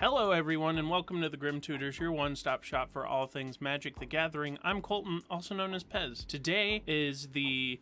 Hello everyone and welcome to the Grim Tutors, your one-stop shop for all things Magic the Gathering. I'm Colton, also known as Pez. Today is the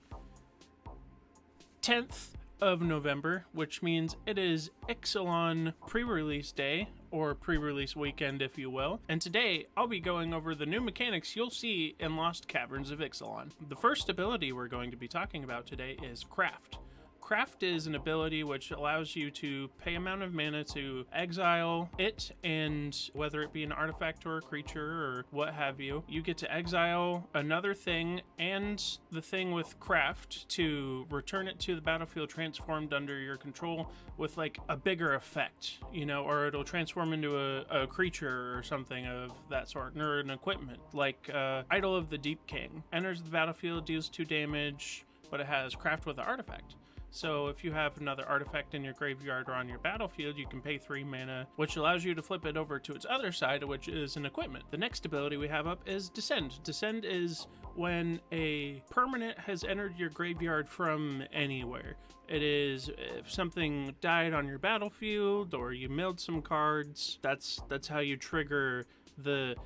10th of November, which means it is Ixalan pre-release day, or pre-release weekend if you will. And today I'll be going over the new mechanics you'll see in Lost Caverns of Ixalan. The first ability we're going to be talking about today is Craft. Craft is an ability which allows you to pay amount of mana to exile it, and whether it be an artifact or a creature or what have you, you get to exile another thing and the thing with Craft to return it to the battlefield transformed under your control with like a bigger effect, you know, or it'll transform into a creature or something of that sort, or an equipment like Idol of the Deep King. Enters the battlefield, deals 2 damage, but it has Craft with an artifact. So if you have another artifact in your graveyard or on your battlefield, you can pay 3 mana, which allows you to flip it over to its other side, which is an equipment. The next ability we have up is Descend. Descend is when a permanent has entered your graveyard from anywhere. It is if something died on your battlefield or you milled some cards, that's how you trigger the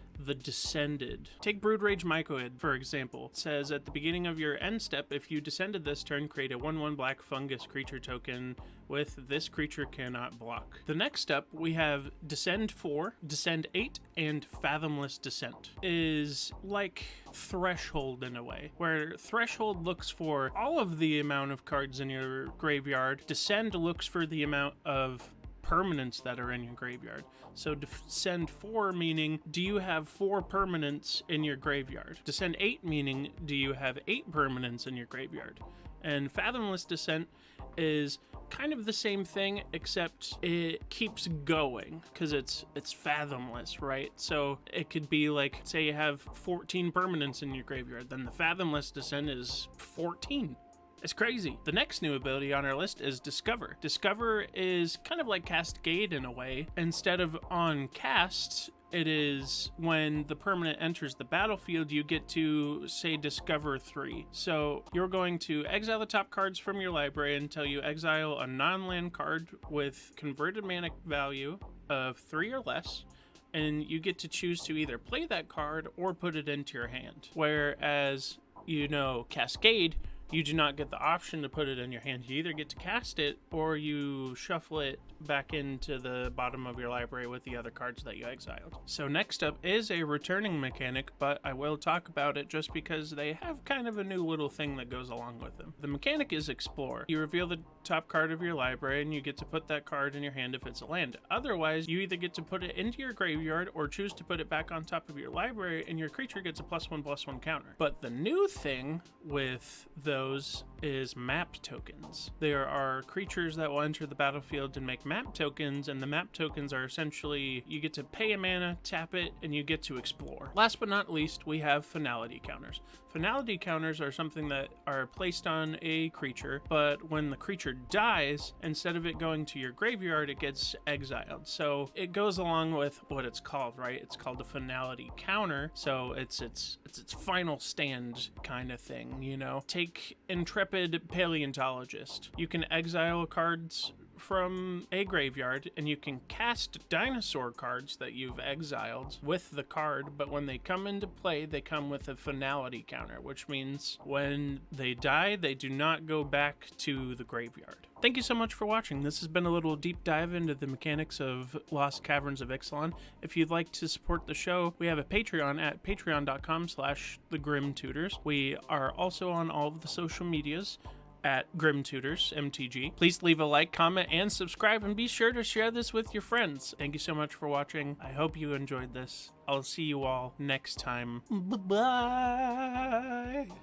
Descended. Take Brood Rage Mycoid, for example. It says at the beginning of your end step, if you descended this turn, create a 1/1 black fungus creature token with this creature cannot block. The next step, we have Descend 4, Descend 8, and Fathomless Descent. Is like Threshold in a way, where Threshold looks for all of the amount of cards in your graveyard. Descend looks for the amount of permanents that are in your graveyard. So Descend 4 meaning, do you have 4 permanents in your graveyard? Descend 8 meaning, do you have 8 permanents in your graveyard? And Fathomless Descent is kind of the same thing, except it keeps going because it's fathomless, right? So it could be like, say you have 14 permanents in your graveyard, then the Fathomless Descent is 14. It's crazy. The next new ability on our list is Discover. Discover is kind of like Cascade in a way. Instead of on cast, it is when the permanent enters the battlefield, you get to, say, Discover 3. So you're going to exile the top cards from your library until you exile a non-land card with converted mana value of 3 or less, and you get to choose to either play that card or put it into your hand. Whereas, you know, Cascade, you do not get the option to put it in your hand. You either get to cast it or you shuffle it back into the bottom of your library with the other cards that you exiled. So next up is a returning mechanic, but I will talk about it just because they have kind of a new little thing that goes along with them. The mechanic is Explore. You reveal the top card of your library and you get to put that card in your hand if it's a land. Otherwise, you either get to put it into your graveyard or choose to put it back on top of your library and your creature gets a +1/+1 counter. But the new thing with those is map tokens. There are creatures that will enter the battlefield and make map tokens, and the map tokens are essentially, you get to pay a mana, tap it, and you get to explore. Last but not least, we have finality counters. Finality counters are something that are placed on a creature, but when the creature dies, instead of it going to your graveyard, it gets exiled. So it goes along with what it's called, right? It's called a finality counter. So it's its final stand kind of thing, you know? Take Intrepid Paleontologist. You can exile cards from a graveyard and you can cast dinosaur cards that you've exiled with the card, but when they come into play, they come with a finality counter, which means when they die, they do not go back to the graveyard. Thank you so much for watching. This has been a little deep dive into the mechanics of Lost Caverns of Ixalan. If you'd like to support the show, we have a Patreon at patreon.com/thegrimtutors. We are also on all of the social medias at Grim Tutors MTG. Please leave a like, comment, and subscribe, and be sure to share this with your friends. Thank you so much for watching. I hope you enjoyed this. I'll see you all next time. Bye-bye.